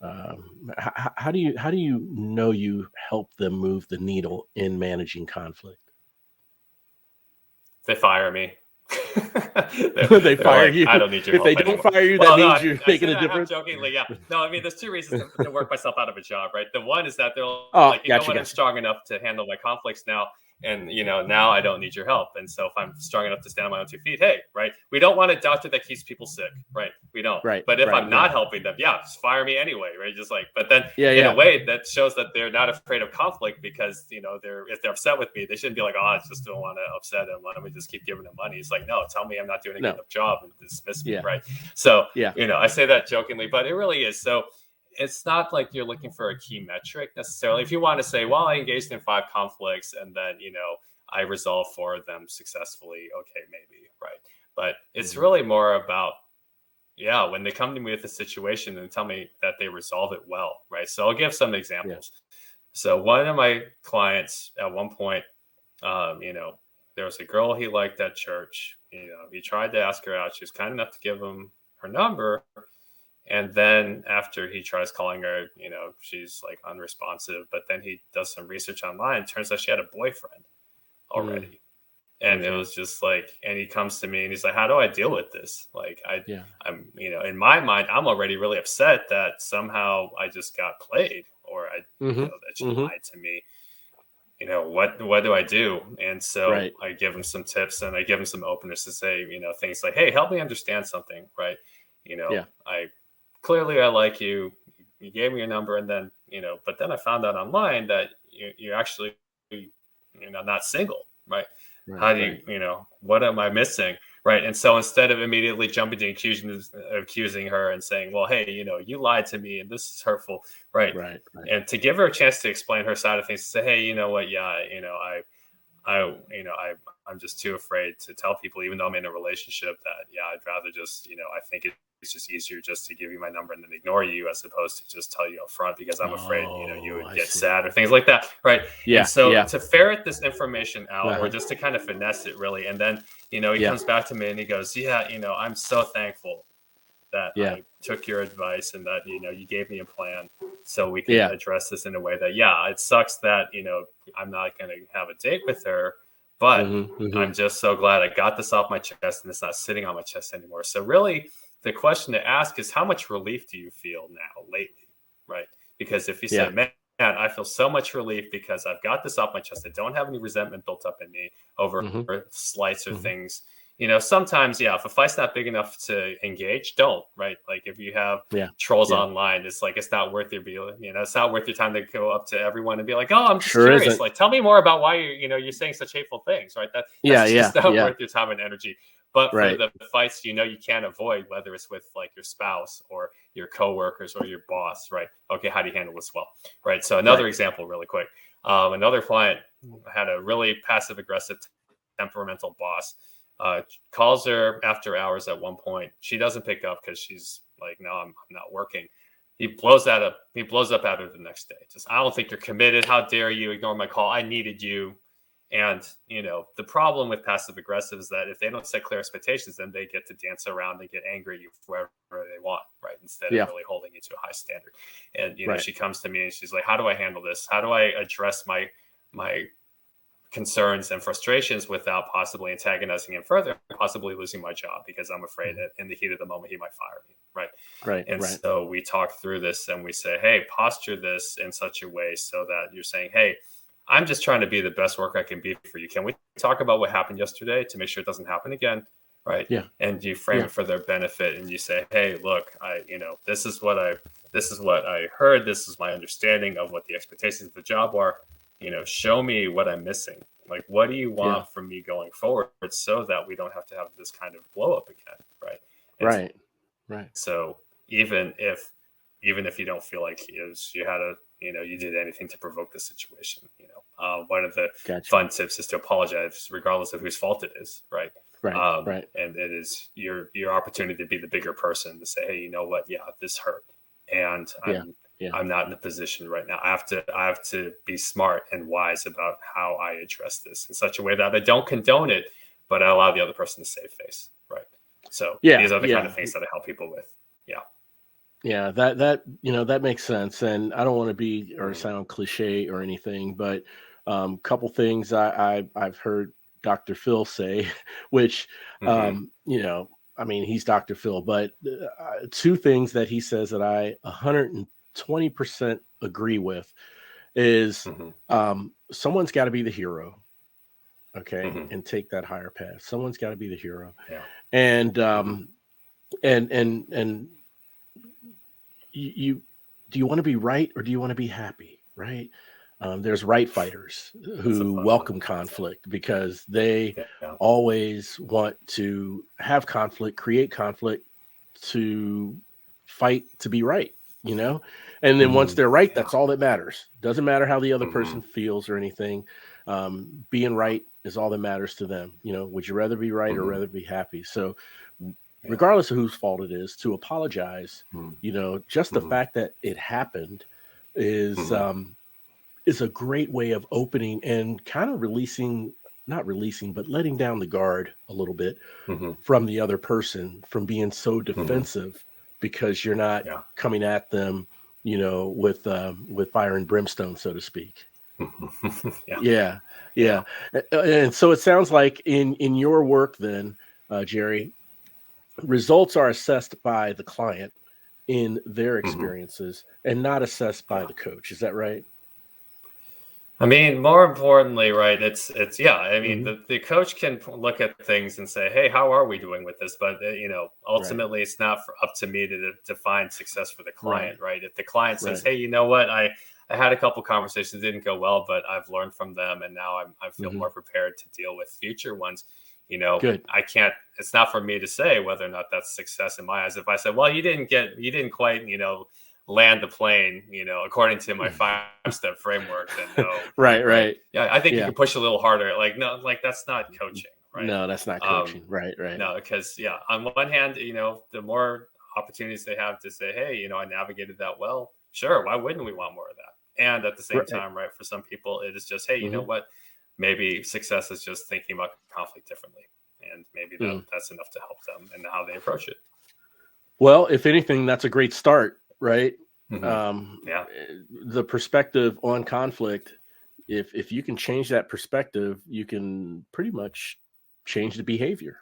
how do you know you help them move the needle in managing conflict? They fire me. they're, They they're fire like, you. I don't need your If they help don't anymore. fire you, that Well, no, means I, you're I making say a that half difference. jokingly. Yeah. No, I mean, there's two reasons to work myself out of a job, right? The one is that they're Oh, like, you know gotcha, what, I'm gotcha. strong enough to handle my conflicts now. And, now I don't need your help. And so if I'm strong enough to stand on my own 2 feet, hey, right? We don't want a doctor that keeps people sick, right? We don't. Right, But if right, I'm right. not helping them, yeah, just fire me anyway, right? Just like, but then Yeah, in a yeah. way that shows that they're not afraid of conflict, because if they're upset with me, they shouldn't be like, oh, I just don't want to upset them, let me just keep giving them money. It's like, no, tell me I'm not doing a good No. enough job and dismiss me, Yeah, right? So yeah. I say that jokingly, but it really is. So it's not like you're looking for a key metric necessarily. If you want to say, well, I engaged in 5 conflicts and then I resolved 4 of them successfully, okay, maybe, right? But it's Mhm. really more about, yeah, when they come to me with a situation and tell me that they resolve it well, right? So I'll give some Yeah. examples. So one of my clients at one point, um, you know, there was a girl he liked at church. He tried to ask her out. She was kind enough to give him her number. And then after he tries calling her, she's like unresponsive. But then he does some research online. Turns out she had a boyfriend Mm, already. And it okay. was just like, and he comes to me and he's like, how do I deal with this? Like, Yeah. I'm, in my mind, I'm already really upset that somehow I just got played, or Mhm. that she Mhm. lied to me. What do I do? And so Right. I give him some tips and I give him some openness to say, things like, hey, help me understand something, right? Yeah. I like you. You gave me your number, and then but then I found out online that you're actually not single, right? Right, How do right. what am I missing, right? And so instead of immediately jumping to accusing her and saying, well, hey, you lied to me and this is hurtful, right? Right, right. And to give her a chance to explain her side of things, to say, hey, you know what, yeah, I'm just too afraid to tell people, even though I'm in a relationship, that yeah, I'd rather just I think it's just easier just to give you my number and then ignore you, as opposed to just tell you up front, because I'm afraid you Oh, would I get see. sad or things like that, right? And Yeah, so yeah. to ferret this information out, or Uh-huh. just to kind of finesse it, really, and then he Yeah, comes back to me and he goes, yeah, I'm so thankful that yeah, I took your advice and that you gave me a plan so we could yeah. address this in a way that, yeah, it sucks that I'm not going to have a date with her, but Mhm, I'm mhm. just so glad I got this off my chest and it's not sitting on my chest anymore. So really, the question to ask is, how much relief do you feel now lately, right? Because if you say, Yeah. man, I feel so much relief because I've got this off my chest, I don't have any resentment built up in me over Mhm, slights or mhm. things, sometimes, if a fight's not big enough to engage, don't, right? Like if you have Yeah. trolls Yeah. online, it's like, it's not worth it's not worth your time to go up to everyone and be like, oh, I'm just Sure curious. isn't. Like, tell me more about why you're saying such hateful things, right? That's Yeah. just Yeah. not Yeah. worth your time and energy. But for Right. the fights, you can't avoid, whether it's with like your spouse or your coworkers or your boss, right? Okay, how do you handle this well, right? So another example, really quick. Another client had a really passive aggressive, temperamental boss. Calls her after hours at one point. She doesn't pick up because she's like, no, I'm not working. He blows that up. He blows up at her the next day. Just, I don't think you're committed. How dare you ignore my call? I needed you. And, the problem with passive aggressive is that if they don't set clear expectations, then they get to dance around and get angry at you wherever they want, right? Instead of really holding you to a high standard. And, she comes to me and she's like, how do I handle this? How do I address my concerns and frustrations without possibly antagonizing him further, possibly losing my job because I'm afraid that in the heat of the moment he might fire me, right? Right. And so we talk through this and we say, hey, posture this in such a way so that you're saying, hey, I'm just trying to be the best worker I can be for you. Can we talk about what happened yesterday to make sure it doesn't happen again? Right. Yeah. And you frame it for their benefit and you say, hey, look, this is what I heard. This is my understanding of what the expectations of the job are. Show me what I'm missing. Like, what do you want from me going forward so that we don't have to have this kind of blow up again? Right. And Right. So even if you don't feel like you had you did anything to provoke the situation, one of the fun tips is to apologize regardless of whose fault it is. Right. Right. And it is your opportunity to be the bigger person to say, hey, you know what? Yeah, this hurt. And I'm not in a position right now. I have to be smart and wise about how I address this in such a way that I don't condone it, but I allow the other person to save face. Right. So these are the kind of things that I help people with. Yeah. Yeah, that makes sense. And I don't want to be or sound cliche or anything, but couple things I've heard Dr. Phil say, which I mean, he's Dr. Phil, but two things that he says that I 120% agree with is someone's got to be the hero, okay, and take that higher path. Someone's got to be the hero, and and you do you want to be right or do you want to be happy, right? There's right fighters who welcome conflict because they always want to have conflict, create conflict, to fight to be right, and then once they're right, that's all that matters. Doesn't matter how the other person feels or anything. Being right is all that matters to them. Would you rather be right or rather be happy? So regardless of whose fault it is, to apologize, just the fact that it happened is a great way of opening and kind of not releasing, but letting down the guard a little bit from the other person, from being so defensive because you're not coming at them, with fire and brimstone, so to speak. Yeah. And so it sounds like in your work then, Jerry, results are assessed by the client in their experiences and not assessed by the coach. Is that right? I mean, more importantly, right? It's I mean, the coach can look at things and say, "Hey, how are we doing with this?" But ultimately, it's not up to me to define success for the client, right? If the client says, "Hey, you know what? I had a couple conversations, didn't go well, but I've learned from them, and now I feel more prepared to deal with future ones." I can't. It's not for me to say whether or not that's success in my eyes. If I said, "Well, you didn't quite, land the plane, according to my 5-step framework," then no. Right. Yeah, I think you can push a little harder. Like, no, like that's not coaching, right? No, that's not coaching. Right. No, because on one hand, the more opportunities they have to say, "Hey, I navigated that well." Sure, why wouldn't we want more of that? And at the same time, right, for some people, it is just, "Hey, you know what? Maybe success is just thinking about conflict differently." And maybe that's enough to help them and how they approach it. Well, if anything, that's a great start, right? The perspective on conflict, if you can change that perspective, you can pretty much change the behavior,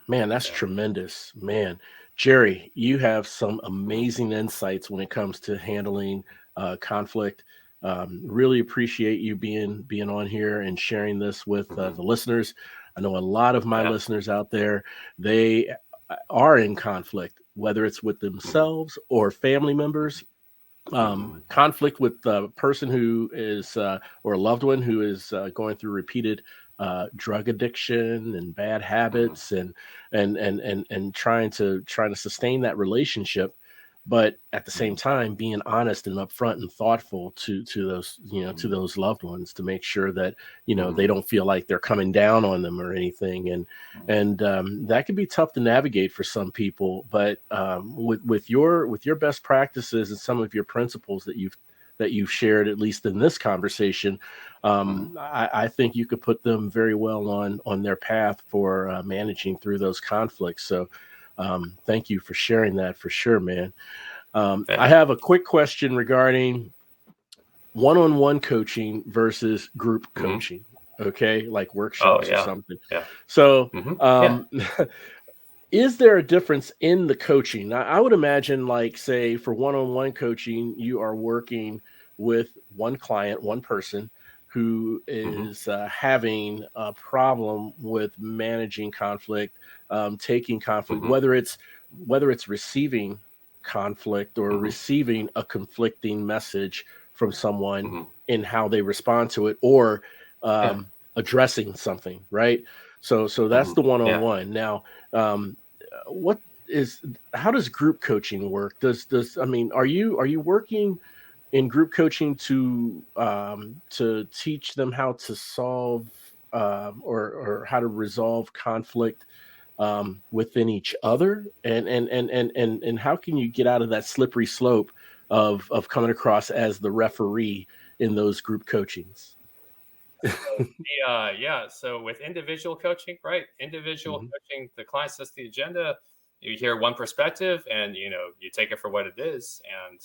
man, that's tremendous, man. Jerry, you have some amazing insights when it comes to handling conflict. Really appreciate you being on here and sharing this with the listeners. I know a lot of my Yeah. listeners out there, they are in conflict, whether it's with Mhm. themselves or family members, Mhm. conflict with the person who is or a loved one who is going through repeated drug addiction and bad Mhm. habits, and trying to sustain that relationship, but at the same Mhm. time being honest and upfront and thoughtful to those, to Mhm. those loved ones, to make sure that they Mhm. don't feel like they're coming down on them or anything. And that can be tough to navigate for some people, but with your best practices and some of your principles that you've shared, at least in this conversation, Mhm. I think you could put them very well on their path for managing through those conflicts. So thank you for sharing that, for sure, man. I Yeah. have a quick question regarding one-on-one coaching versus group Mhm. coaching. Okay, like Oh workshops or yeah. something. Yeah. So Yeah. is there a difference in the coaching? I would imagine, like, say, for one-on-one coaching, you are working with one client, one person who Mhm. is having a problem with managing conflict, taking conflict, Mhm. whether it's receiving conflict or Mhm. receiving a conflicting message from someone Mhm. in how they respond to it, or Yeah. addressing something, right? So that's Mhm. the Yeah. one-on-one. Now, um, what is how does group coaching work? Does I mean, are you working in group coaching to teach them how to solve or how to resolve conflict within each other, and how can you get out of that slippery slope of coming across as the referee in those group coachings? Yeah. So with individual coaching, right? Individual Mhm. coaching, the client sets the agenda. You hear one perspective, and you take it for what it is, and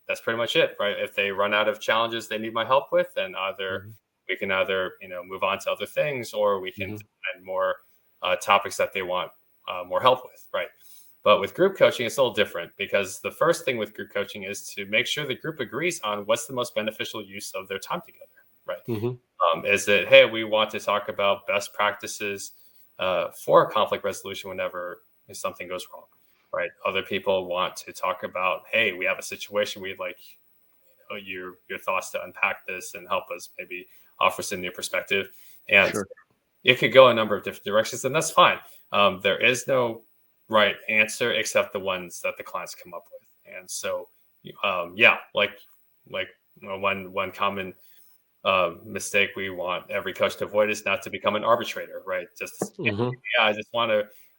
that's pretty much it, right? If they run out of challenges they need my help with, then either Mhm. we can either move on to other things, or we can Mhm. find more topics that they want more help with, right? But with group coaching, it's a little different because the first thing with group coaching is to make sure the group agrees on what's the most beneficial use of their time together, right? Mhm. Is that, hey, we want to talk about best practices for conflict resolution whenever something goes wrong, right? Other people want to talk about, hey, we have a situation, we'd like your thoughts to unpack this and help us maybe offer some new perspective. And Sure. it could go a number of different directions, and that's fine. There is no right answer except the ones that the clients come up with. And so, yeah, like one common mistake we want every coach to avoid is not to become an arbitrator, right? Just Mhm. yeah,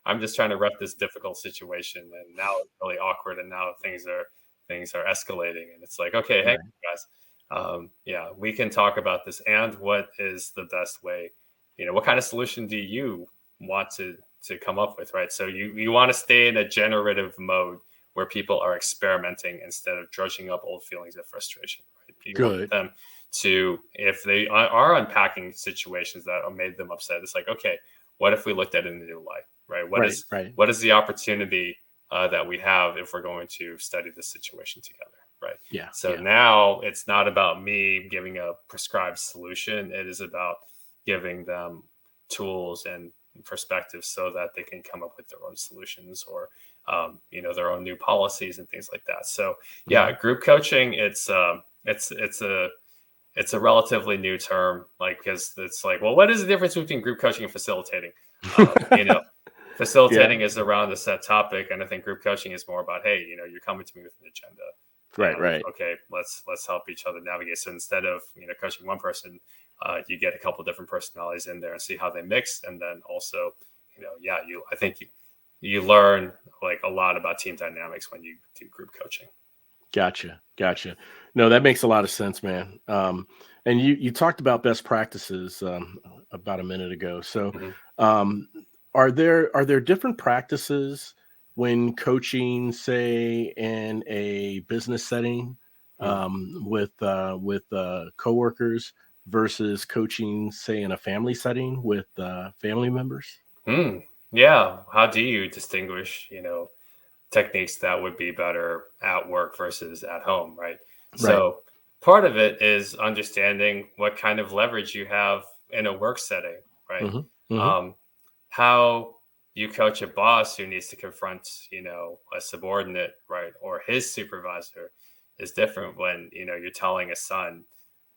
I'm just trying to rep this difficult situation, and now it's really awkward, and now things are escalating, and it's like, okay, hey Right. guys, yeah, we can talk about this, and what is the best way? What kind of solution do you want to come up with, right? So you want to stay in a generative mode where people are experimenting instead of dredging up old feelings of frustration, right? You want Good. them to, if they are unpacking situations that made them upset, it's like, okay, what if we looked at it in a new light, right? what Right. is Right. what is the opportunity that we have if we're going to study this situation together, right? Yeah. So Yeah. now it's not about me giving a prescribed solution, it is about giving them tools and perspectives so that they can come up with their own solutions, or their own new policies and things like that. So yeah, Mhm. group coaching, it's a relatively new term, like, because it's like, well, what is the difference between group coaching and facilitating? Yeah. Facilitating is around a set topic, and I think group coaching is more about, hey, you're coming to me with an agenda, Right. and Right. okay, let's help each other navigate. So instead of coaching one person, you get a couple different personalities in there and see how they mix, and then also, yeah, I think you learn like a lot about team dynamics when you do group coaching. Gotcha. Gotcha. No, that makes a lot of sense, man. And you talked about best practices about a minute ago. So, Mhm. um, are there different practices when coaching, say, in a business setting, Mhm. with coworkers versus coaching, say, in a family setting with family members? Hmm. Yeah. How do you distinguish, techniques that would be better at work versus at home, right? Right. So part of it is understanding what kind of leverage you have in a work setting, right? Hmm. Mhm. How you coach a boss who needs to confront, a subordinate, right, or his supervisor is different when, you're telling a son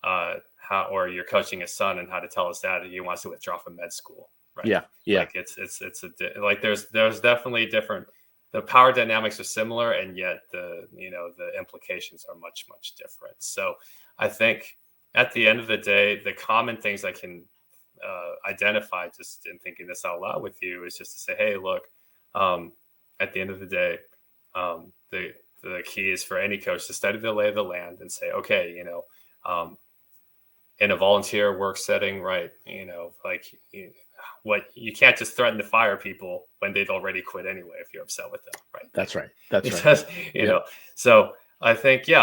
how, or you're coaching a son and how to tell his dad that he wants to withdraw from med school, right? Yeah. Yeah. Like like there's definitely different. The power dynamics are similar, and yet the implications are much much different. So I think at the end of the day, the common things I can identify just in thinking this out loud with you is just to say, hey, look, at the end of the day, the key is for any coach to study the lay of the land and say, okay, um, in a volunteer work setting, right? What you can't just threaten to fire people when they'd already quit anyway if you're upset with them, right? That's right. That's right. Because Yep. so I think in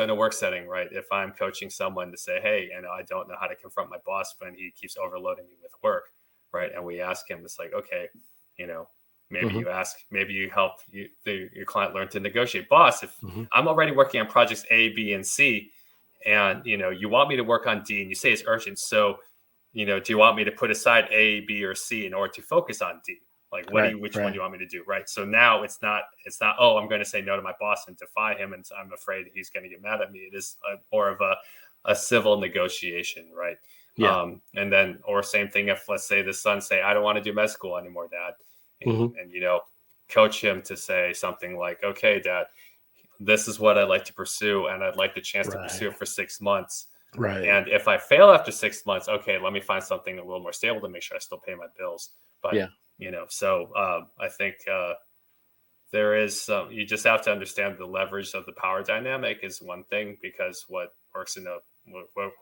a work setting, right? If I'm coaching someone to say, hey, I don't know how to confront my boss when he keeps overloading me with work, right? And we ask him, it's like, okay, you know, Mhm. maybe you help your client learn to negotiate. Boss, if Mhm. I'm already working on projects A, B, and C, and you want me to work on D, and you say it's urgent, so do you want me to put aside A, B, or C in order to focus on D? Like, Right. which one do Right. you want me to do? Right. So now it's not, oh, I'm going to say no to my boss and defy him. And I'm afraid he's going to get mad at me. It is more of a civil negotiation. Right. Yeah. And then, or same thing, if let's say the son say, I don't want to do med school anymore, dad. Mhm. And coach him to say something like, okay, dad, this is what I'd like to pursue. And I'd like the chance to pursue Right. it for 6 months. Right. And if I fail after 6 months, okay, let me find something a little more stable to make sure I still pay my bills. But Yeah. so I think there is you just have to understand the leverage of the power dynamic is one thing, because what works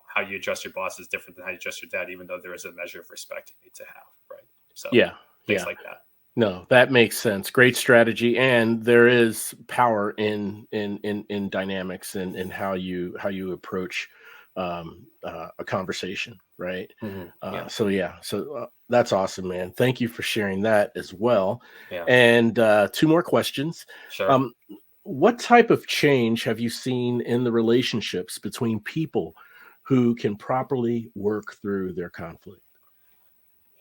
how you address your boss is different than how you address your dad, even though there is a measure of respect you need to have, right? So Yeah. things Yeah. like that. No, that makes sense. Great strategy, and there is power in dynamics and how you approach a conversation, right? Yeah, So yeah, so that's awesome, man. Thank you for sharing that as well. yeah, And two more questions. sure. Um, what type of change have you seen in the relationships between people who can properly work through their conflict?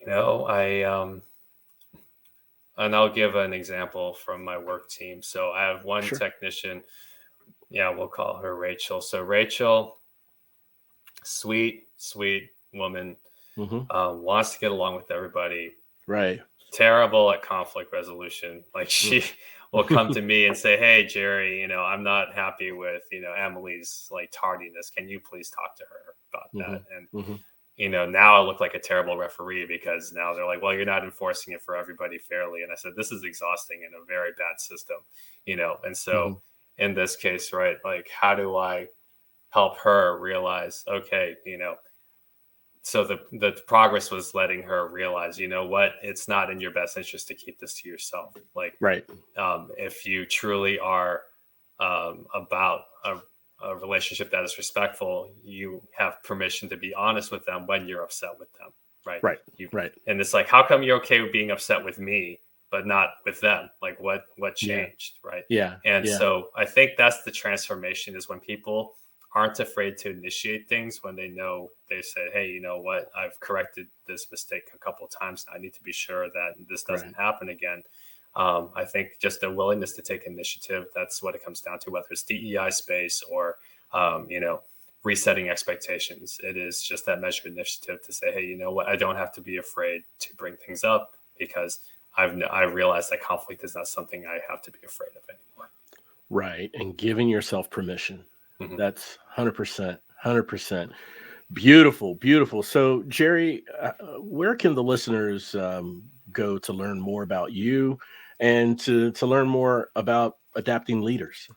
I and I'll give an example from my work team. So I have one Sure. technician. Yeah, we'll call her Rachel. So Rachel, sweet, sweet woman, Hmm. wants to get along with everybody. Right. Terrible at conflict resolution. Like, she will come to me and say, "Hey, Jerry, I'm not happy with Emily's like tardiness. Can you please talk to her about Hmm. that?" And Hmm. now I look like a terrible referee, because now they're like, "Well, you're not enforcing it for everybody fairly." And I said, "This is exhausting and a very bad system." And Hmm. so in this case, right, like, how do I help her realize, okay, so the progress was letting her realize, what, it's not in your best interest to keep this to yourself. Like, Right. if you truly are about a relationship that is respectful, you have permission to be honest with them when you're upset with them, right? Right. You Right. And it's like, how come you're okay with being upset with me but not with them? Like, what Yeah. changed, right? Yeah. And Yeah. so I think that's the transformation, is when people aren't afraid to initiate things, when they know, they say, hey, you know what, I've corrected this mistake a couple of times, I need to be sure that this Right. doesn't happen again. I think just a willingness to take initiative, that's what it comes down to, whether it's DEI space or um, you know resetting expectations. It is just that measured initiative to say, hey, you know what, I don't have to be afraid to bring things up, because I realized that conflict is not something I have to be afraid of anymore. Right. And giving yourself permission. Hmm. That's 100%. 100%. Beautiful. Beautiful. So, Jerry, where can the listeners go to learn more about you and to learn more about adapting leaders?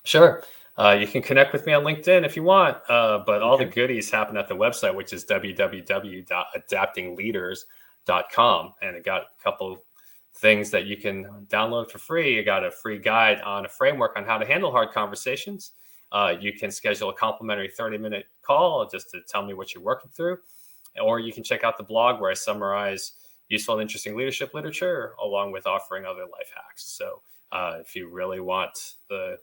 Sure. You can connect with me on LinkedIn if you want, but all the Okay. goodies happen at the website, which is www.adaptingleaders.com. And it got a couple things that you can download for free. You got a free guide on a framework on how to handle hard conversations. You can schedule a complimentary 30-minute call just to tell me what you're working through. Or you can check out the blog, where I summarize useful and interesting leadership literature, along with offering other life hacks. So if you really want to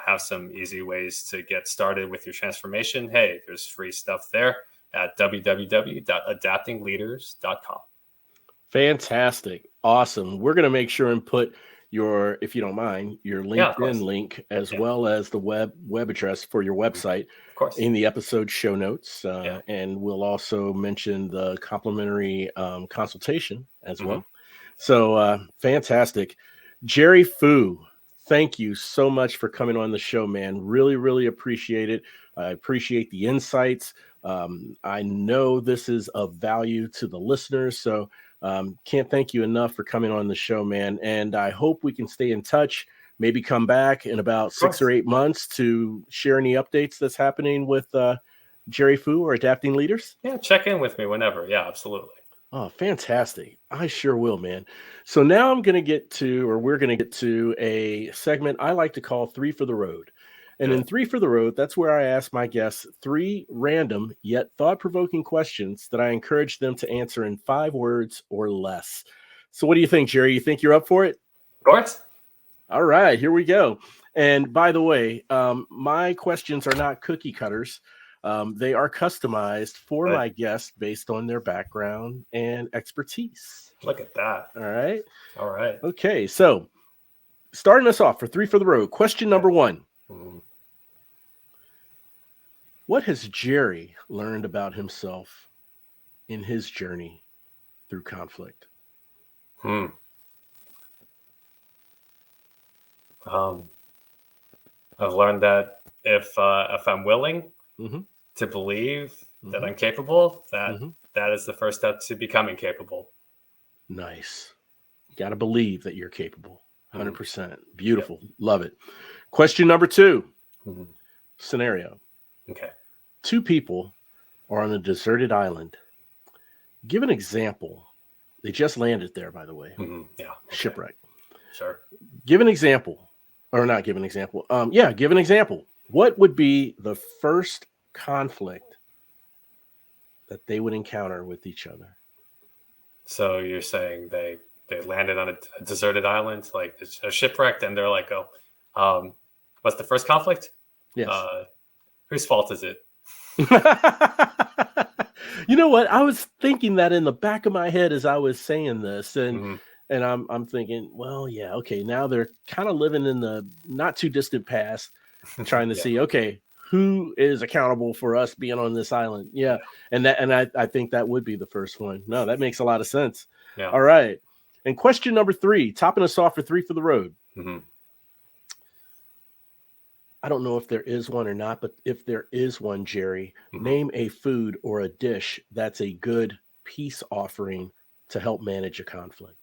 have some easy ways to get started with your transformation, hey, there's free stuff there. at www.adaptingleaders.com. Fantastic. Awesome. We're going to make sure and put your, if you don't mind, your Yeah, of course. LinkedIn link as Yeah. well as the web address for your website Of course. in the episode show notes. Yeah. And we'll also mention the complimentary consultation as Mhm. well. So fantastic. Jerry Fu, thank you so much for coming on the show, man. Really, really appreciate it. I appreciate the insights. I know this is of value to the listeners. So can't thank you enough for coming on the show, man. And I hope we can stay in touch, maybe come back in about 6 or 8 months to share any updates that's happening with Jerry Fu or Adapting Leaders. Yeah, check in with me whenever. Yeah, absolutely. Oh, fantastic. I sure will, man. So now we're going to get to a segment I like to call 3 for the Road. And in 3 for the Road, that's where I ask my guests 3 random yet thought-provoking questions that I encourage them to answer in 5 words or less. So what do you think, Jerry? You think you're up for it? Of course. All right, here we go. And by the way, my questions are not cookie cutters. They are customized for my guests based on their background and expertise. Look at that. All right. All right. Okay, so starting us off for 3 for the Road. Question number 1. What has Jerry learned about himself in his journey through conflict? I've learned that if I'm willing to believe that I'm capable, that is the first step to becoming capable. Nice. You got to believe that you're capable. 100%. Beautiful. Yep. Love it. Question number 2. Scenario. Okay. 2 people are on a deserted island. Give an example. They just landed there, by the way. Yeah. Okay. Shipwreck. Sure. Give an example. Or not give an example. Give an example. What would be the first conflict that they would encounter with each other? So you're saying they landed on a deserted island, like it's a shipwrecked, and they're like, oh, what's the first conflict? Yes. Whose fault is it? You know what? I was thinking that in the back of my head as I was saying this, and I'm thinking, well, yeah, okay. Now they're kind of living in the not too distant past, trying to see, okay, who is accountable for us being on this island? Yeah, and I think that would be the first one. No, that makes a lot of sense. Yeah. All right, and question number 3, topping us off for 3 for the Road. I don't know if there is one or not, but if there is one, Jerry, name a food or a dish that's a good peace offering to help manage a conflict.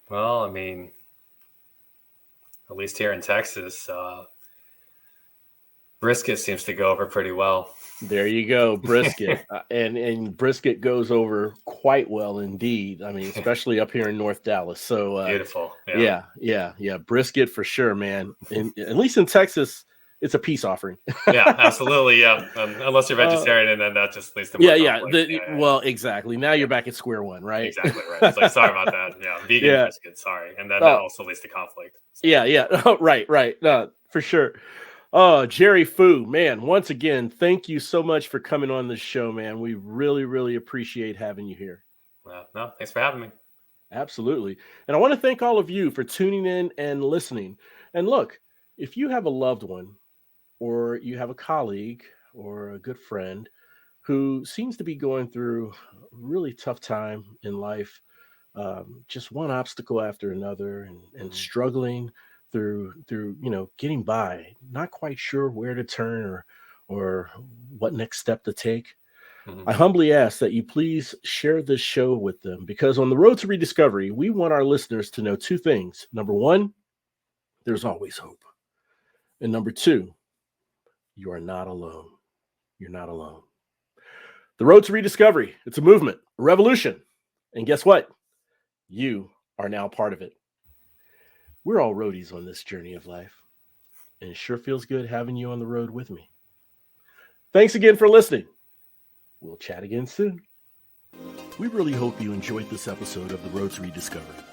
Well, I mean, at least here in Texas, brisket seems to go over pretty well. There you go, brisket. and brisket goes over quite well indeed. I mean, especially up here in North Dallas. So beautiful. Yeah. Brisket for sure, man. At least in Texas, it's a peace offering. Yeah, absolutely. Yeah. Unless you're vegetarian, and then that just leads to more Well, exactly. Now you're back at square one, right? Exactly right. It's like, sorry about that. Yeah. Vegan brisket, sorry. And then that also leads to conflict. So. Yeah. Oh, right. No, for sure. Oh, Jerry Fu, man, once again, thank you so much for coming on the show, man. We really, really appreciate having you here. No, thanks for having me. Absolutely. And I want to thank all of you for tuning in and listening. And look, if you have a loved one or you have a colleague or a good friend who seems to be going through a really tough time in life, just one obstacle after another and struggling through getting by, not quite sure where to turn or what next step to take, I humbly ask that you please share this show with them, because on the road to rediscovery, we want our listeners to know 2 things. Number 1, there's always hope. And number 2, you are not alone. You're not alone. The road to rediscovery, it's a movement, a revolution. And guess what? You are now part of it. We're all roadies on this journey of life. and it sure feels good having you on the road with me. Thanks again for listening. We'll chat again soon. We really hope you enjoyed this episode of the Roads Rediscovery.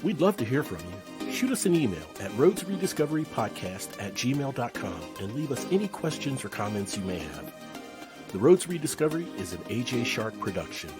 We'd love to hear from you. Shoot us an email at roadsrediscoverypodcast@gmail.com and leave us any questions or comments you may have. The Roads Rediscovery is an AJ Shark production.